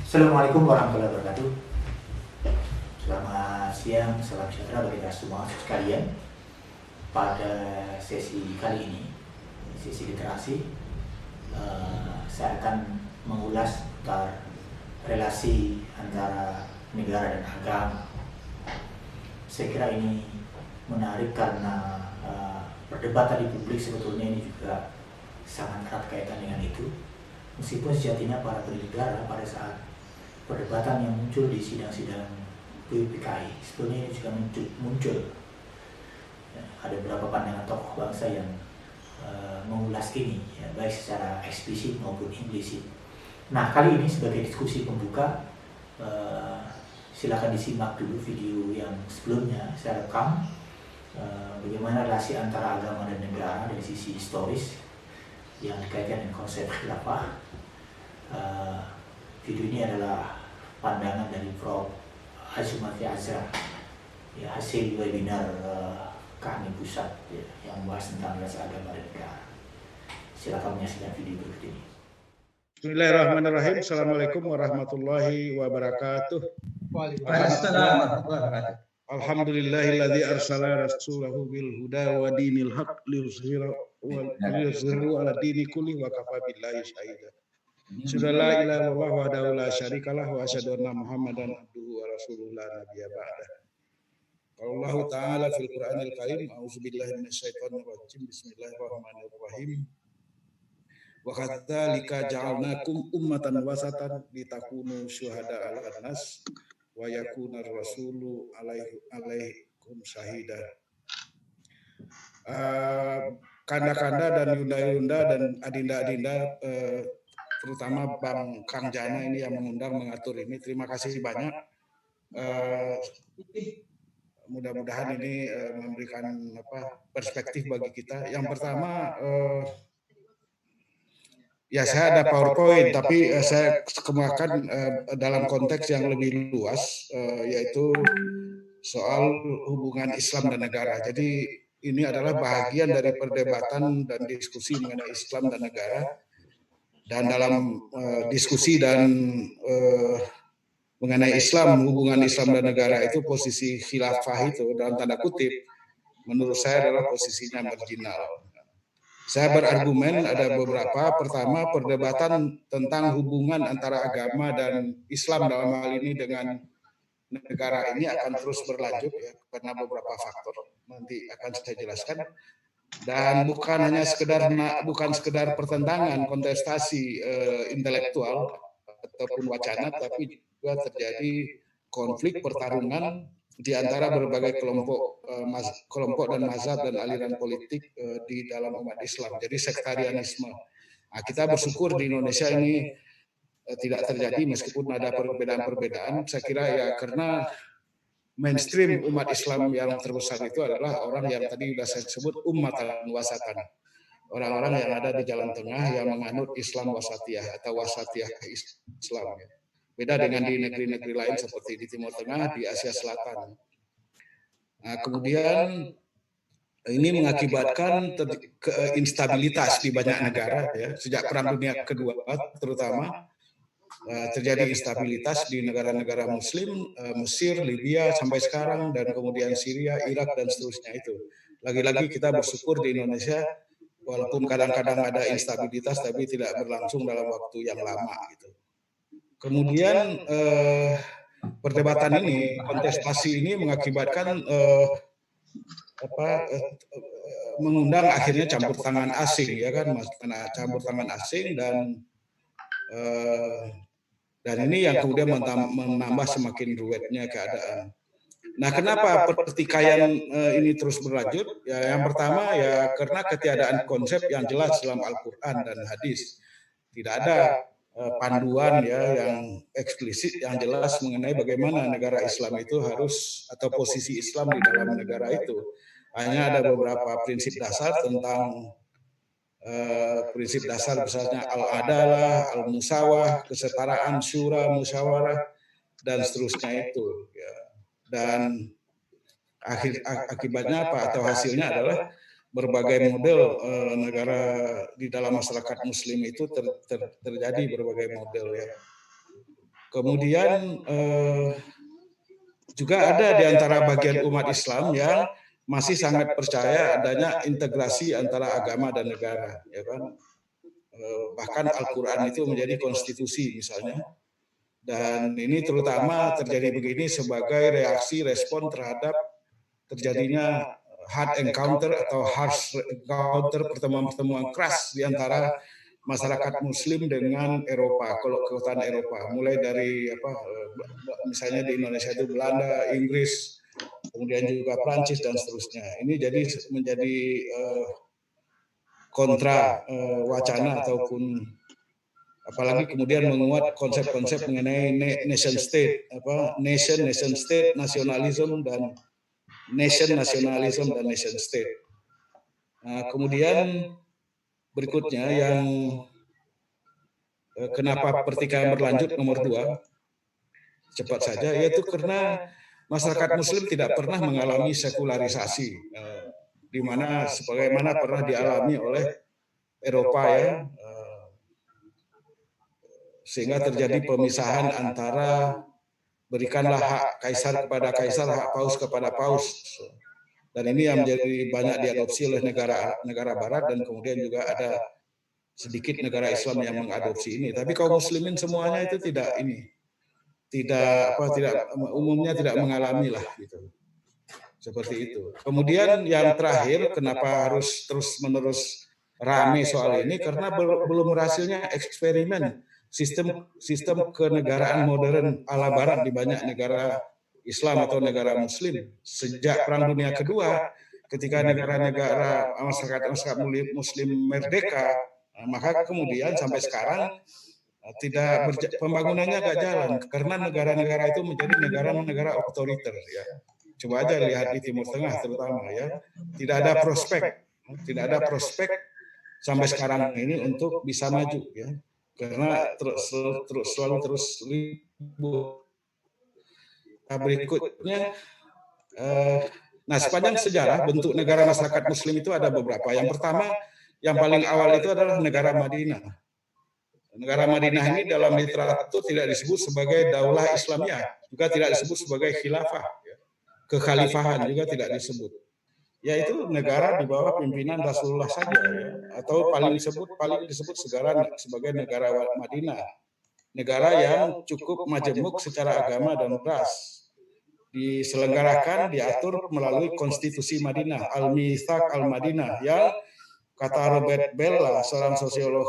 Assalamualaikum warahmatullahi wabarakatuh. Selamat siang, salam sejahtera bagi kita semua sekalian. Pada sesi kali ini, sesi literasi, saya akan mengulas tentang relasi antara negara dan agama. Saya kira ini menarik karena perdebatan di publik sebetulnya ini juga sangat erat kaitan dengan itu. Meskipun sejatinya para bernegara pada saat perdebatan yang muncul di sidang-sidang PPKI sebetulnya ini juga muncul. Ada beberapa pandangan tokoh bangsa yang mengulas ini, ya, baik secara eksplisit maupun implisit. Nah, kali ini sebagai diskusi pembuka, silakan disimak dulu video yang sebelumnya saya rekam, bagaimana relasi antara agama dan negara dari sisi historis yang dikaitkan dengan konsep khilafah. Video ini adalah pandangan dari Prof. Azumardi Azra, ya, hasil webinar kami pusat, ya, yang membahas tentang relasi agama dan negara. Silakan menyaksikan video berikut ini. Bismillahirrahmanirrahim. Assalamualaikum warahmatullahi wabarakatuh. Waalaikumsalam warahmatullahi wabarakatuh. Alhamdulillahilladzi arsala rasulahu bil huda wa dinil haq liyuzhirahu ala dini kulli wa kafa billahi syahida. Sudah la ilaha illallah wahdahu la syarikalah wa asyhadu anna Muhammadan abduhu wa rasuluhu la nabiyya ba'dah. Allah Ta'ala fil Qur'anil Karim, a'udzubillahi minasyaitonir rajim, bismillahirrahmanirrahim. Wa kadzalika ja'alnakum ummatan wasatan litakunu syuhada 'alan nas wa yakuna rasulu alaikum syahida. Kanda-kanda dan yunda-yunda dan adinda-adinda, terutama Bang Kang Jana ini yang mengundang mengatur ini, terima kasih banyak. Mudah-mudahan ini memberikan perspektif bagi kita. Yang pertama, ya saya ada PowerPoint, tapi saya kemukakan dalam konteks yang lebih luas, yaitu soal hubungan Islam dan negara. Jadi ini adalah bahagian dari perdebatan dan diskusi mengenai Islam dan negara. Dan dalam diskusi dan mengenai Islam, hubungan Islam dan negara itu, posisi khilafah itu dalam tanda kutip, menurut saya adalah posisinya marginal. Saya berargumen ada beberapa. Pertama, perdebatan tentang hubungan antara agama dan Islam dalam hal ini dengan negara ini akan terus berlanjut, ya, karena beberapa faktor nanti akan saya jelaskan. Dan bukan hanya sekedar pertentangan, kontestasi intelektual ataupun wacana, tapi juga terjadi konflik pertarungan di antara berbagai kelompok dan mazhab dan aliran politik di dalam umat Islam. Jadi sektarianisme. Nah, kita bersyukur di Indonesia ini tidak terjadi, meskipun ada perbedaan-perbedaan. Saya kira ya karena mainstream umat Islam yang terbesar itu adalah orang yang tadi sudah saya sebut ummatan wasatan. Orang-orang yang ada di jalan tengah yang menganut Islam wasatiyah atau wasatiyah Islam. Beda dengan di negeri-negeri lain seperti di Timur Tengah, di Asia Selatan. Nah, kemudian ini mengakibatkan instabilitas di banyak negara, ya. Sejak Perang Dunia Kedua terutama terjadi instabilitas di negara-negara Muslim, Mesir, Libya sampai sekarang, dan kemudian Syria, Irak dan seterusnya itu. Lagi-lagi kita bersyukur di Indonesia, walaupun kadang-kadang ada instabilitas, tapi tidak berlangsung dalam waktu yang lama gitu. Kemudian perdebatan ini, kontestasi ini mengakibatkan mengundang akhirnya campur tangan asing, ya kan, campur tangan asing dan ini yang kemudian menambah semakin ruwetnya keadaan. Nah, kenapa pertikaian ini terus berlanjut? Ya, yang pertama ya karena ketiadaan konsep yang jelas dalam Al-Quran dan hadis. Tidak ada panduan ya yang eksplisit, yang jelas mengenai bagaimana negara Islam itu harus, atau posisi Islam di dalam negara itu. Hanya ada beberapa prinsip dasar tentang prinsip dasar, misalnya al-adalah, al-musawah, kesetaraan, syura, musyawarah, dan seterusnya itu. Ya. Dan akibatnya apa atau hasilnya adalah berbagai model negara di dalam masyarakat Muslim itu terjadi berbagai model, ya. Kemudian juga ada di antara bagian umat Islam yang masih sangat percaya adanya integrasi antara agama dan negara, ya kan? Bahkan Al-Quran itu menjadi konstitusi misalnya. Dan ini terutama terjadi begini sebagai reaksi respon terhadap terjadinya hard encounter atau harsh encounter, pertemuan-pertemuan keras di antara masyarakat Muslim dengan Eropa, kekuatan Eropa, mulai dari misalnya di Indonesia itu Belanda, Inggris, kemudian juga Prancis dan seterusnya. Ini jadi menjadi kontra wacana ataupun apalagi kemudian menguat konsep-konsep mengenai nation state, nation state, nasionalisme dan nation state. Nah, kemudian berikutnya yang kenapa pertikaian berlanjut nomor 2 cepat saja, yaitu karena masyarakat Muslim tidak pernah mengalami sekularisasi, di mana sebagaimana pernah dialami oleh Eropa ya. Sehingga terjadi pemisahan antara berikanlah hak kaisar kepada kaisar, hak paus kepada paus. Dan ini yang menjadi banyak diadopsi oleh negara barat dan kemudian juga ada sedikit negara Islam yang mengadopsi ini. Tapi kaum muslimin semuanya itu umumnya tidak mengalami lah gitu. Seperti itu. Kemudian yang terakhir, kenapa harus terus-menerus rame soal ini? Karena belum berhasilnya eksperimen sistem kenegaraan modern ala barat di banyak negara Islam atau negara Muslim. Sejak Perang Dunia Kedua, ketika negara-negara masyarakat Muslim merdeka, maka kemudian sampai sekarang pembangunannya nggak jalan karena negara-negara itu menjadi negara-negara otoriter ya. Coba aja lihat di Timur Tengah terutama ya, tidak ada prospek sampai sekarang ini untuk bisa maju ya, karena selalu terus ribut. Nah, berikutnya, sepanjang sejarah bentuk negara masyarakat Muslim itu ada beberapa. Yang pertama, yang paling awal itu adalah negara Madinah. Negara Madinah ini dalam literatur tidak disebut sebagai daulah Islamiyah, juga tidak disebut sebagai khilafah. Kekhalifahan juga tidak disebut. Yaitu negara di bawah pimpinan Rasulullah saja ya. Atau paling disebut sebagai negara Madinah. Negara yang cukup majemuk secara agama dan ras. Diselenggarakan, diatur melalui konstitusi Madinah, Al-Mitsaq Al-Madinah, yang kata Robert Bellah, seorang sosiolog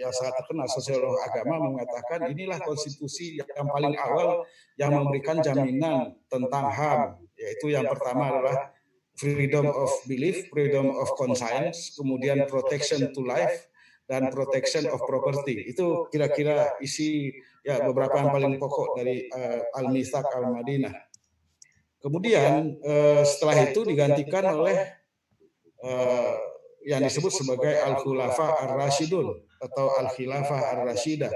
yang sangat terkenal, sosiolog agama, mengatakan inilah konstitusi yang paling awal yang memberikan jaminan tentang HAM, yaitu yang pertama adalah freedom of belief, freedom of conscience, kemudian protection to life, dan protection of property. Itu kira-kira isi ya beberapa yang paling pokok dari Al-Mitsaq Al-Madinah. Kemudian setelah itu digantikan oleh yang disebut sebagai Al-Khulafa Ar-Rasyidun atau Al-Khilafah Ar-Rasyidah.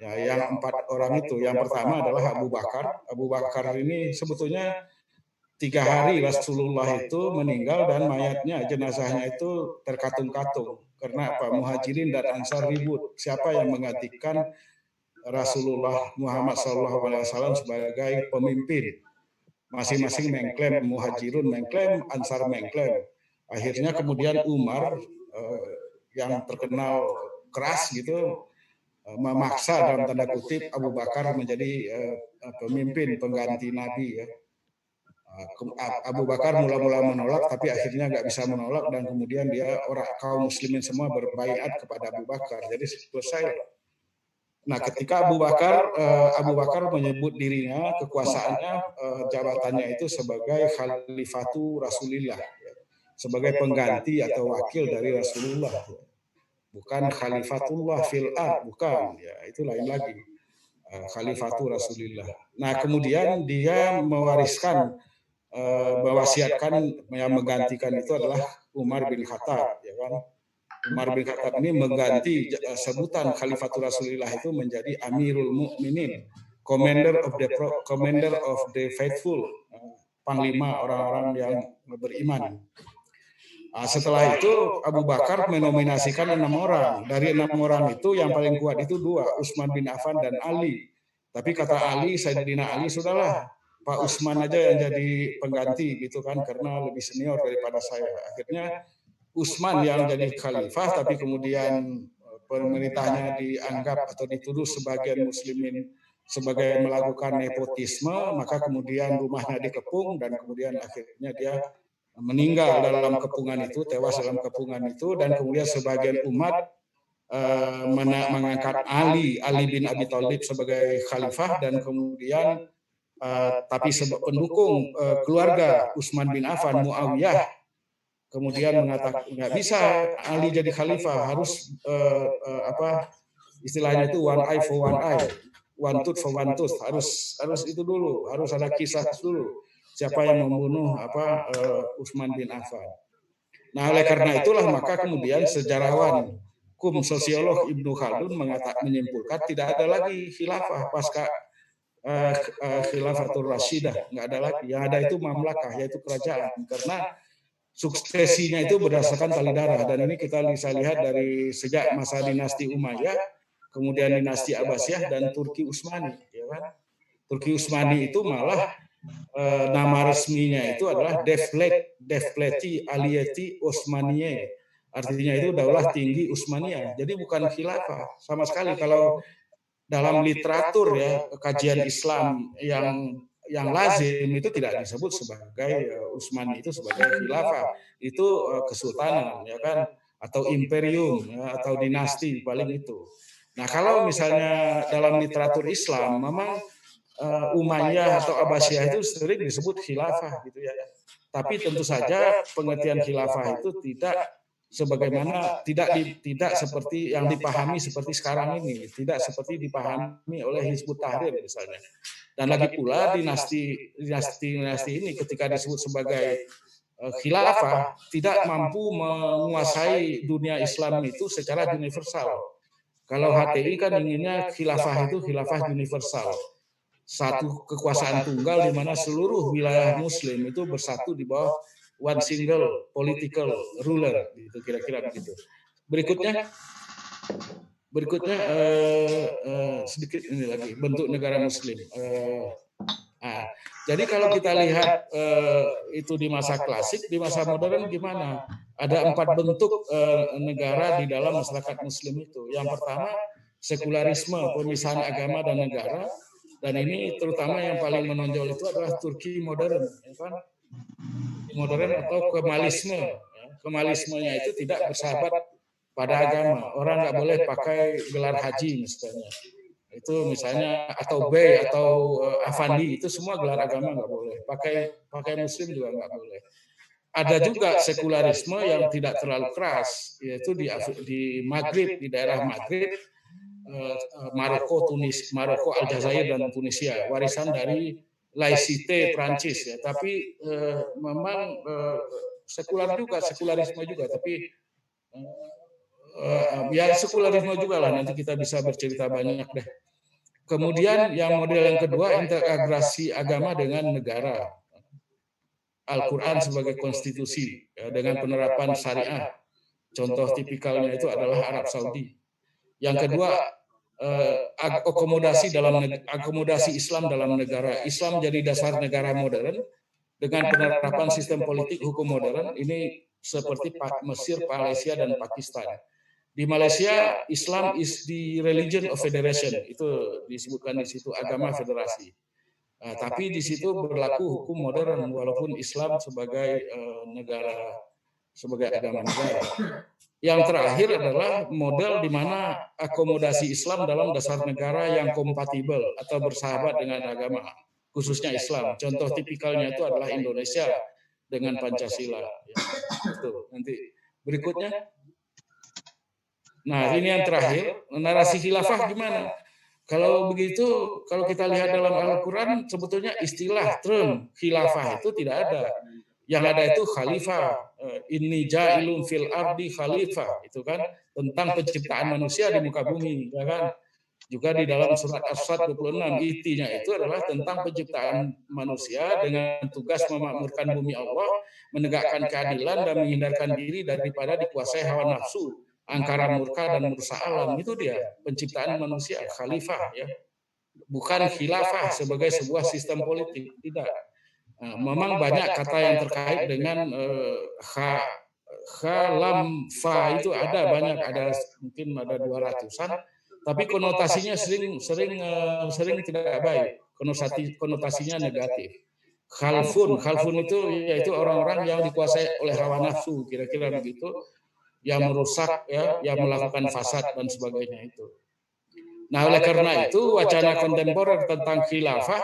Ya, yang 4 orang itu, yang pertama adalah Abu Bakar. Abu Bakar ini sebetulnya 3 hari Rasulullah itu meninggal dan mayatnya, jenazahnya itu terkatung-katung. Karena apa? Muhajirin dan Ansar ribut. Siapa yang menggantikan Rasulullah Muhammad SAW sebagai pemimpin? Masing-masing mengklaim, Muhajirun mengklaim, Ansar mengklaim. Akhirnya kemudian Umar yang terkenal keras gitu memaksa dalam tanda kutip Abu Bakar menjadi pemimpin pengganti Nabi ya. Abu Bakar mula-mula menolak tapi akhirnya nggak bisa menolak dan kemudian kaum muslimin semua berbaiat kepada Abu Bakar. Jadi selesai. Nah, ketika Abu Bakar menyebut dirinya, kekuasaannya, jabatannya itu sebagai Khalifatu Rasulillah, ya. Sebagai pengganti atau wakil dari Rasulullah, ya. Bukan Khalifatullah fil ard, bukan, ya itu lain lagi. Khalifatu Rasulillah. Nah, kemudian dia mewasiatkan yang menggantikan itu adalah Umar bin Khattab, ya kan? Umar bin Khattab ini mengganti sebutan Khalifatul Rasulillah itu menjadi Amirul Mukminin, Commander of the Faithful, panglima orang-orang yang beriman. Setelah itu Abu Bakar menominasikan 6 orang. Dari 6 orang itu yang paling kuat itu 2, Utsman bin Affan dan Ali. Tapi kata Ali, Sayyidina Ali, sudahlah, Pak Utsman aja yang jadi pengganti gitu kan, karena lebih senior daripada saya. Akhirnya Utsman yang jadi khalifah, tapi kemudian pemerintahnya dianggap atau dituduh sebagian muslimin sebagai melakukan nepotisme, maka kemudian rumahnya dikepung dan kemudian akhirnya dia meninggal dalam kepungan itu, tewas dalam kepungan itu, dan kemudian sebagian umat mengangkat Ali bin Abi Thalib sebagai khalifah, dan kemudian tapi pendukung keluarga Utsman bin Affan, Muawiyah, kemudian mengatakan nggak bisa Ali jadi khalifah, harus istilahnya itu one eye for one eye, one tooth for one tooth, harus itu dulu, harus ada kisah dulu siapa yang membunuh Utsman bin Affan. Nah, oleh karena itulah maka kemudian sejarawan sosiolog Ibnu Khaldun menyimpulkan tidak ada lagi khilafah pasca Khilafatul Rasyidah, nggak ada lagi. Yang ada itu mamlakah, yaitu kerajaan, karena suksesinya itu berdasarkan tali darah, dan ini kita bisa lihat dari sejak masa dinasti Umayyah, kemudian dinasti Abbasiyah dan Turki Utsmani, ya kan? Turki Utsmani itu malah nama resminya itu adalah Devleti Aliyeti Osmaniye, artinya itu Daulah Tinggi Utsmaniyah. Jadi bukan khilafah sama sekali. Kalau dalam literatur ya kajian Islam yang lazim itu tidak disebut sebagai Utsmani itu sebagai khilafah, itu kesultanan, ya kan, atau imperium, ya, atau dinasti paling itu. Nah, kalau misalnya dalam literatur Islam memang Umayyah atau Abbasiyah itu sering disebut khilafah gitu ya. Tapi tentu saja pengertian khilafah itu tidak sebagaimana tidak seperti yang dipahami seperti sekarang ini, tidak seperti dipahami oleh Hizbut Tahrir misalnya. Dan lagi pula dinasti ini ketika disebut sebagai khilafah tidak mampu menguasai dunia Islam itu secara universal. Kalau HTI kan inginnya khilafah itu khilafah universal, satu kekuasaan tunggal di mana seluruh wilayah Muslim itu bersatu di bawah one single political ruler, gitu kira-kira begitu. Berikutnya sedikit ini lagi bentuk negara Muslim. Jadi kalau kita lihat itu di masa klasik, di masa modern gimana? Ada 4 bentuk negara di dalam masyarakat Muslim itu. Yang pertama sekularisme, pemisahan agama dan negara. Dan ini terutama yang paling menonjol itu adalah Turki modern, ya kan? Modern atau Kemalisme. Kemalismenya itu tidak bersahabat pada agama. Orang nggak boleh pakai gelar haji misalnya. Itu misalnya atau bey atau afandi, itu semua gelar agama nggak boleh. Pakai muslim juga nggak boleh. Ada juga sekularisme yang tidak terlalu keras, yaitu di Maghrib, di daerah Maghrib, Maroko, Aljazair dan Tunisia, warisan dari laicite Prancis ya. Tapi memang sekularisme juga, tapi ya sekularisme juga lah, nanti kita bisa bercerita banyak deh. Kemudian yang model yang kedua, integrasi agama dengan negara. Al-Quran sebagai konstitusi ya, dengan penerapan syariah. Contoh tipikalnya itu adalah Arab Saudi. Yang kedua, akomodasi Islam dalam negara. Islam jadi dasar negara modern dengan penerapan sistem politik hukum modern. Ini seperti Mesir, Malaysia, dan Pakistan. Di Malaysia, Islam is the religion of federation. Itu disebutkan di situ, agama federasi. Tapi di situ berlaku hukum modern walaupun Islam sebagai sebagai agama negara. Yang terakhir adalah model di mana akomodasi Islam dalam dasar negara yang kompatibel atau bersahabat dengan agama, khususnya Islam. Contoh tipikalnya itu adalah Indonesia dengan Pancasila. Ya, itu. Nanti berikutnya. Nah, ini yang terakhir, narasi khilafah gimana? Kalau begitu, kalau kita lihat dalam Al-Quran, sebetulnya istilah term khilafah itu tidak ada. Yang ada itu khalifah, inni ja'ilun fil ardi khalifah, itu kan tentang penciptaan manusia di muka bumi, ya kan? Juga di dalam surat As-Sad 26, intinya itu adalah tentang penciptaan manusia dengan tugas memakmurkan bumi Allah, menegakkan keadilan dan menghindarkan diri daripada dikuasai hawa nafsu, angkara murka dan merusak alam. Itu dia penciptaan manusia, khalifah ya. bukan khilafah sebagai sebuah sistem politik, tidak. Memang banyak kata yang terkait dengan lam fa itu ada banyak, mungkin ada 200-an, tapi konotasinya sering tidak baik, konotasinya negatif. Khalfun itu yaitu orang-orang yang dikuasai oleh hawa nafsu, kira-kira begitu, yang merusak, ya, yang melakukan fasad dan sebagainya itu. Nah, oleh karena itu wacana kontemporer tentang khilafah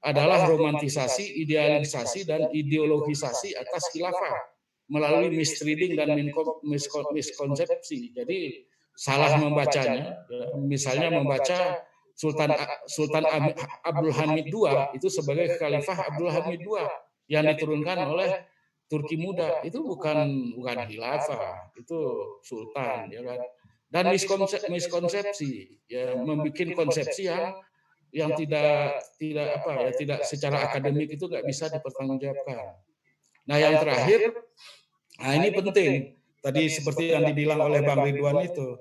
adalah romantisasi, idealisasi, dan ideologisasi atas khilafah melalui misreading dan miskonsepsi. Jadi salah membacanya, ya. Misalnya membaca Sultan Abdul Hamid II itu sebagai Khalifah Abdul Hamid II yang diturunkan oleh Turki Muda, itu bukan khilafah, itu sultan, ya kan. Dan miskonsepsi, ya, membuat konsepsi yang tidak secara akademik itu nggak bisa dipertanggungjawabkan. Nah, yang terakhir, ini penting. Tadi seperti yang dibilang oleh Bang Ridwan itu,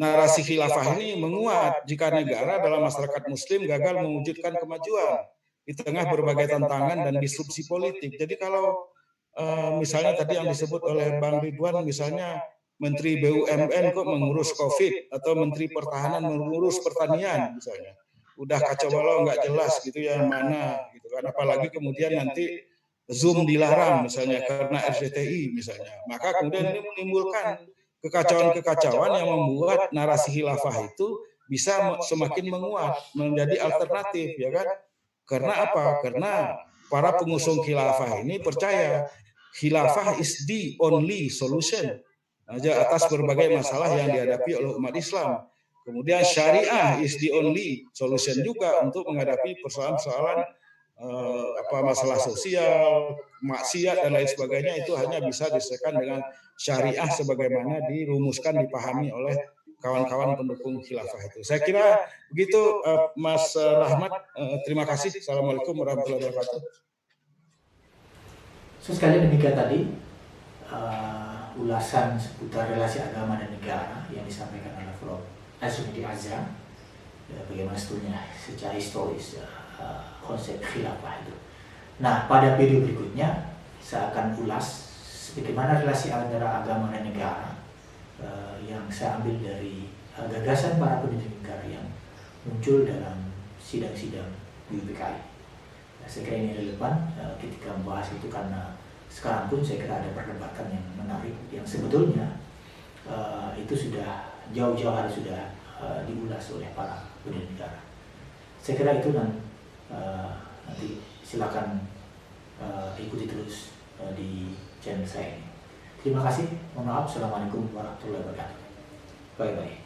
narasi khilafah ini menguat jika negara dalam masyarakat Muslim gagal mewujudkan kemajuan di tengah berbagai tantangan dan disrupsi politik. Jadi kalau misalnya tadi yang disebut oleh Bang Ridwan, misalnya Menteri BUMN kok mengurus COVID, atau Menteri Pertahanan mengurus pertanian misalnya. Udah kacau balau, nggak jelas gitu yang mana gitu kan. Apalagi kemudian nanti Zoom dilarang misalnya karena RCTI misalnya. Maka kemudian ini menimbulkan kekacauan-kekacauan yang membuat narasi khilafah itu bisa semakin menguat, menjadi alternatif, ya kan? Karena apa? Karena para pengusung khilafah ini percaya khilafah is the only solution atas berbagai masalah yang dihadapi oleh umat Islam. Kemudian syariah is the only solution juga untuk menghadapi persoalan-persoalan masalah sosial, maksiat dan lain sebagainya. Itu hanya bisa diselesaikan dengan syariah sebagaimana dirumuskan, dipahami oleh kawan-kawan pendukung khilafah itu. Saya kira begitu, Mas Rahmat. Terima kasih. Assalamualaikum warahmatullahi wabarakatuh. Sekali demikian tadi ulasan seputar relasi agama dan negara yang disampaikan oleh Prof. Azumidi Azra, bagaimana sebetulnya secara historis konsep khilafah itu. Nah, pada video berikutnya saya akan ulas bagaimana relasi antara agama dan negara yang saya ambil dari gagasan para pendidik negara yang muncul dalam sidang-sidang UPKI. Saya kira ini relevan ketika membahas itu, karena sekarang pun saya kira ada perdebatan yang menarik yang sebetulnya itu sudah jauh-jauh hari sudah diulas oleh para pendidik negara. Saya kira itu nanti silakan ikuti terus di channel saya ini. Terima kasih. Mohon maaf. Assalamualaikum warahmatullahi wabarakatuh. Bye-bye.